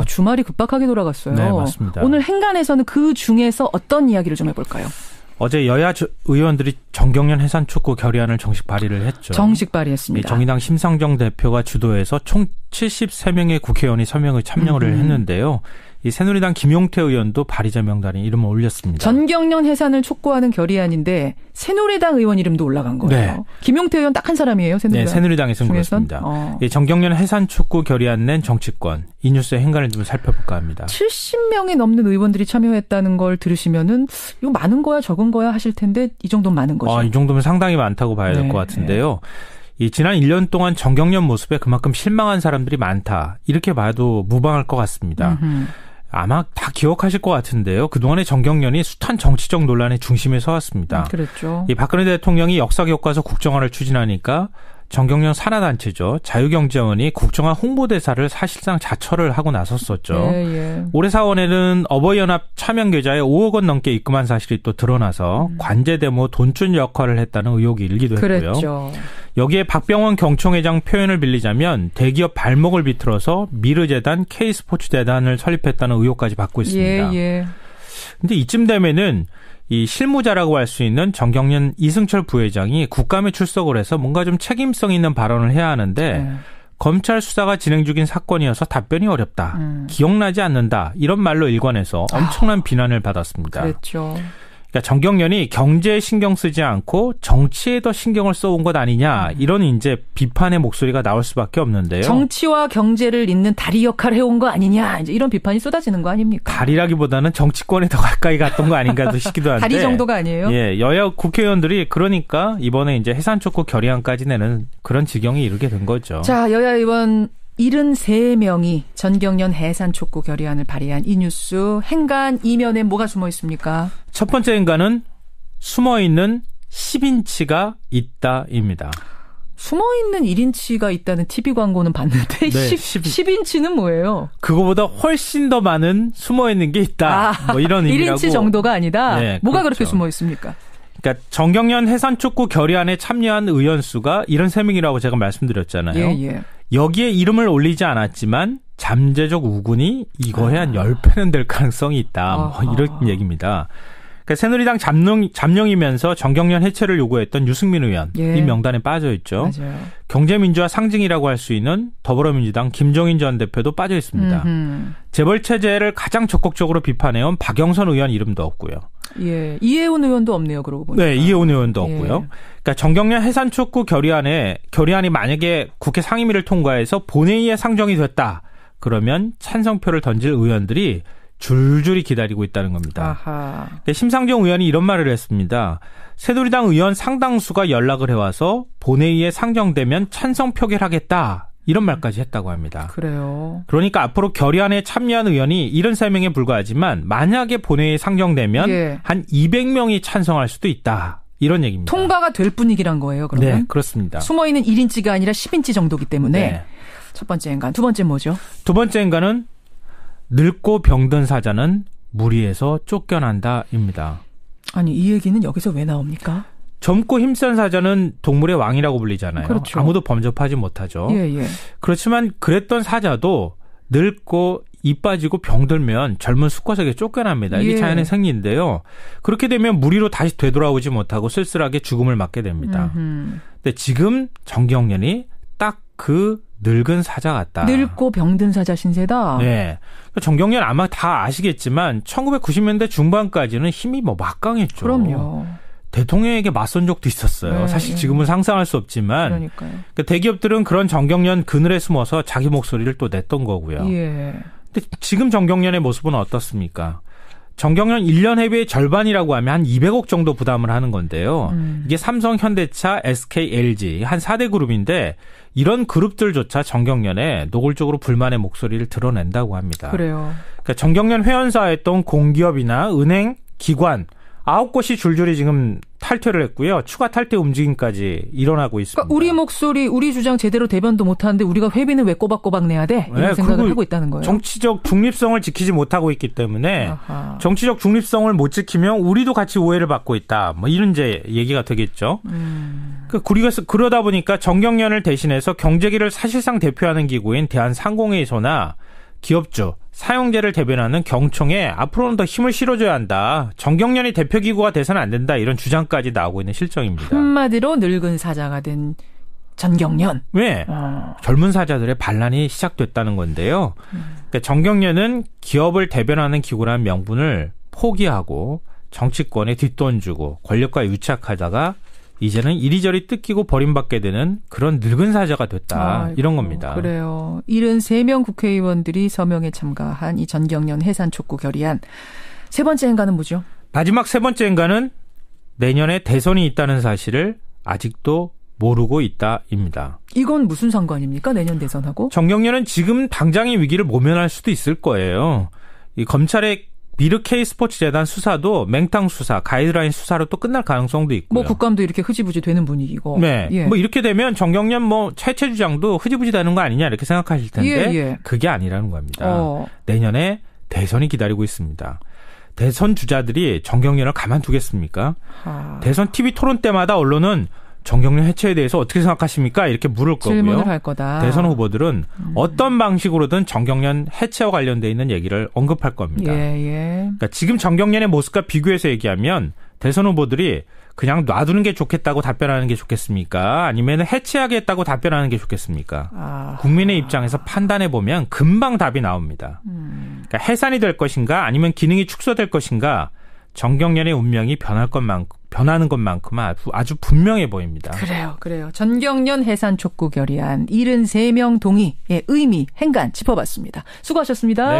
주말이 급박하게 돌아갔어요. 네, 맞습니다. 오늘 행간에서는 그 중에서 어떤 이야기를 좀 해볼까요? 어제 여야 의원들이 정경련 해산촉구 결의안을 정식 발의를 했죠. 정식 발의했습니다. 정의당 심상정 대표가 주도해서 총 73명의 국회의원이 서명을 참여를 했는데요. 이 새누리당 김용태 의원도 발의자 명단에 이름을 올렸습니다. 전경련 해산을 촉구하는 결의안인데 새누리당 의원 이름도 올라간 거예요. 네. 김용태 의원 딱 한 사람이에요. 새누리당. 네, 새누리당에서는 그렇습니다. 정경련 해산 촉구 결의안 낸 정치권. 이 뉴스의 행간을 좀 살펴볼까 합니다. 70명이 넘는 의원들이 참여했다는 걸 들으시면은 이거 많은 거야 적은 거야 하실 텐데 이 정도면 많은 거죠. 이 정도면 상당히 많다고 봐야 될 것 같은데요. 이 지난 1년 동안 정경련 모습에 그만큼 실망한 사람들이 많다. 이렇게 봐도 무방할 것 같습니다. 아마 다 기억하실 것 같은데요. 그동안의 정경련이 숱한 정치적 논란의 중심에 서왔습니다. 그렇죠. 이 박근혜 대통령이 역사교과서 국정화를 추진하니까 정경련 산하단체죠. 자유경제원이 국정화 홍보대사를 사실상 자처를 하고 나섰었죠. 올해 4월에는 어버이연합 차명계좌에 5억 원 넘게 입금한 사실이 또 드러나서 관제대모 돈줄 역할을 했다는 의혹이 일기도 했고요. 그랬죠. 여기에 박병원 경총회장 표현을 빌리자면 대기업 발목을 비틀어서 미르재단, K스포츠재단을 설립했다는 의혹까지 받고 있습니다. 근데 이쯤 되면은 이 실무자라고 할 수 있는 정경련 이승철 부회장이 국감에 출석을 해서 뭔가 좀 책임성 있는 발언을 해야 하는데 검찰 수사가 진행 중인 사건이어서 답변이 어렵다. 기억나지 않는다. 이런 말로 일관해서 엄청난 비난을 받았습니다. 그렇죠. 그러니까 정경련이 경제에 신경 쓰지 않고 정치에 더 신경을 써온 것 아니냐. 이런 이제 비판의 목소리가 나올 수밖에 없는데요. 정치와 경제를 잇는 다리 역할을 해온 거 아니냐. 이제 이런 비판이 쏟아지는 거 아닙니까? 다리라기보다는 정치권에 더 가까이 갔던 거 아닌가 싶기도 한데. 다리 정도가 아니에요? 예, 여야 국회의원들이 그러니까 이번에 이제 해산촉구 결의안까지 내는 그런 지경에 이르게 된 거죠. 자, 여야 의원 73명이 전경련 해산 촉구 결의안을 발의한 이 뉴스 행간 이면에 뭐가 숨어 있습니까? 첫 번째 행간은 숨어있는 10인치가 있다입니다. 숨어있는 1인치가 있다는 TV 광고는 봤는데 10인치는 뭐예요? 그거보다 훨씬 더 많은 숨어있는 게 있다. 뭐 이런 의미라고. 1인치 정도가 아니다. 네, 뭐가 그렇죠. 그렇게 숨어 있습니까? 그러니까 정경련 해산촉구 결의안에 참여한 의원 수가 73명이라고 제가 말씀드렸잖아요. 여기에 이름을 올리지 않았지만 잠재적 우군이 이거에 한 10배는 될 가능성이 있다. 뭐 이런 얘기입니다. 그러니까 새누리당 잠룡이면서 정경련 해체를 요구했던 유승민 의원 이 명단에 빠져 있죠. 맞아요. 경제민주화 상징이라고 할 수 있는 더불어민주당 김종인 전 대표도 빠져 있습니다. 재벌체제를 가장 적극적으로 비판해온 박영선 의원 이름도 없고요. 이해운 의원도 없네요. 그러고 보니까. 네, 이해운 의원도 없고요. 그러니까 정경련 해산촉구 결의안이 만약에 국회 상임위를 통과해서 본회의에 상정이 됐다. 그러면 찬성표를 던질 의원들이 줄줄이 기다리고 있다는 겁니다. 심상정 의원이 이런 말을 했습니다. 새누리당 의원 상당수가 연락을 해와서 본회의에 상정되면 찬성 표결하겠다. 이런 말까지 했다고 합니다. 그래요. 그러니까 앞으로 결의안에 참여한 의원이 73명에 불과하지만 만약에 본회의에 상정되면 한 200명이 찬성할 수도 있다. 이런 얘기입니다. 통과가 될 분위기란 거예요, 그러면? 네, 그렇습니다. 숨어있는 1인치가 아니라 10인치 정도기 때문에. 첫 번째 행간. 두 번째 뭐죠? 두 번째 행간은 늙고 병든 사자는 무리에서 쫓겨난다입니다. 아니, 이 얘기는 여기서 왜 나옵니까? 젊고 힘센 사자는 동물의 왕이라고 불리잖아요. 그렇죠. 아무도 범접하지 못하죠. 그렇지만 그랬던 사자도 늙고 이 빠지고 병들면 젊은 수컷에게 쫓겨납니다. 이게 자연의 생리인데요. 그렇게 되면 무리로 다시 되돌아오지 못하고 쓸쓸하게 죽음을 맞게 됩니다. 근데 지금 정경련이 딱 그 늙은 사자 같다. 늙고 병든 사자 신세다. 네. 정경련 아마 다 아시겠지만 1990년대 중반까지는 힘이 뭐 막강했죠. 그럼요. 대통령에게 맞선 적도 있었어요. 사실 지금은 상상할 수 없지만. 그러니까요. 그러니까 대기업들은 그런 정경련 그늘에 숨어서 자기 목소리를 또 냈던 거고요. 근데 지금 정경련의 모습은 어떻습니까? 정경련 1년 회비의 절반이라고 하면 한 200억 정도 부담을 하는 건데요. 이게 삼성, 현대차, SK, LG 한 4대 그룹인데 이런 그룹들조차 정경련에 노골적으로 불만의 목소리를 드러낸다고 합니다. 그래요. 그러니까 정경련 회원사했던 공기업이나 은행, 기관 9곳이 줄줄이 지금 탈퇴를 했고요. 추가 탈퇴 움직임까지 일어나고 있습니다. 그러니까 우리 목소리, 우리 주장 제대로 대변도 못하는데 우리가 회비는 왜 꼬박꼬박 내야 돼? 이런 생각을 하고 있다는 거예요. 정치적 중립성을 지키지 못하고 있기 때문에 정치적 중립성을 못 지키면 우리도 같이 오해를 받고 있다. 뭐 이런 이제 얘기가 되겠죠. 그러다 보니까 정경련을 대신해서 경제계를 사실상 대표하는 기구인 대한상공회의소나 기업주, 사용자를 대변하는 경총에 앞으로는 더 힘을 실어줘야 한다. 정경련이 대표기구가 돼서는 안 된다. 이런 주장까지 나오고 있는 실정입니다. 한마디로 늙은 사자가 된 전경련. 네. 젊은 사자들의 반란이 시작됐다는 건데요. 그러니까 정경련은 기업을 대변하는 기구라는 명분을 포기하고 정치권에 뒷돈 주고 권력과 유착하다가 이제는 이리저리 뜯기고 버림받게 되는 그런 늙은 사자가 됐다. 아이고, 이런 겁니다. 그래요. 73명 국회의원들이 서명에 참가한 이 전경련 해산 촉구 결의안. 세 번째 행가는 뭐죠? 마지막 세 번째 행가는 내년에 대선이 있다는 사실을 아직도 모르고 있다입니다. 이건 무슨 상관입니까? 내년 대선하고? 정경련은 지금 당장의 위기를 모면할 수도 있을 거예요. 이 검찰의 미르 K스포츠재단 수사도 맹탕 수사, 가이드라인 수사로 또 끝날 가능성도 있고요. 뭐 국감도 이렇게 흐지부지 되는 분위기고. 네. 예. 뭐 이렇게 되면 정경련 해체 주장도 흐지부지 되는 거 아니냐 이렇게 생각하실 텐데 예. 그게 아니라는 겁니다. 내년에 대선이 기다리고 있습니다. 대선 주자들이 정경련을 가만두겠습니까? 대선 TV 토론 때마다 언론은 정경련 해체에 대해서 어떻게 생각하십니까? 이렇게 물을 거고요. 질문을 할 거다. 대선 후보들은 어떤 방식으로든 정경련 해체와 관련돼 있는 얘기를 언급할 겁니다. 그러니까 지금 정경련의 모습과 비교해서 얘기하면 대선 후보들이 그냥 놔두는 게 좋겠다고 답변하는 게 좋겠습니까? 아니면 해체하겠다고 답변하는 게 좋겠습니까? 국민의 입장에서 판단해 보면 금방 답이 나옵니다. 그러니까 해산이 될 것인가 아니면 기능이 축소될 것인가 정경련의 운명이 변하는 것만큼 아주 분명해 보입니다. 그래요. 전경련 해산 촉구 결의안 73명 동의의 의미, 행간 짚어봤습니다. 수고하셨습니다. 네.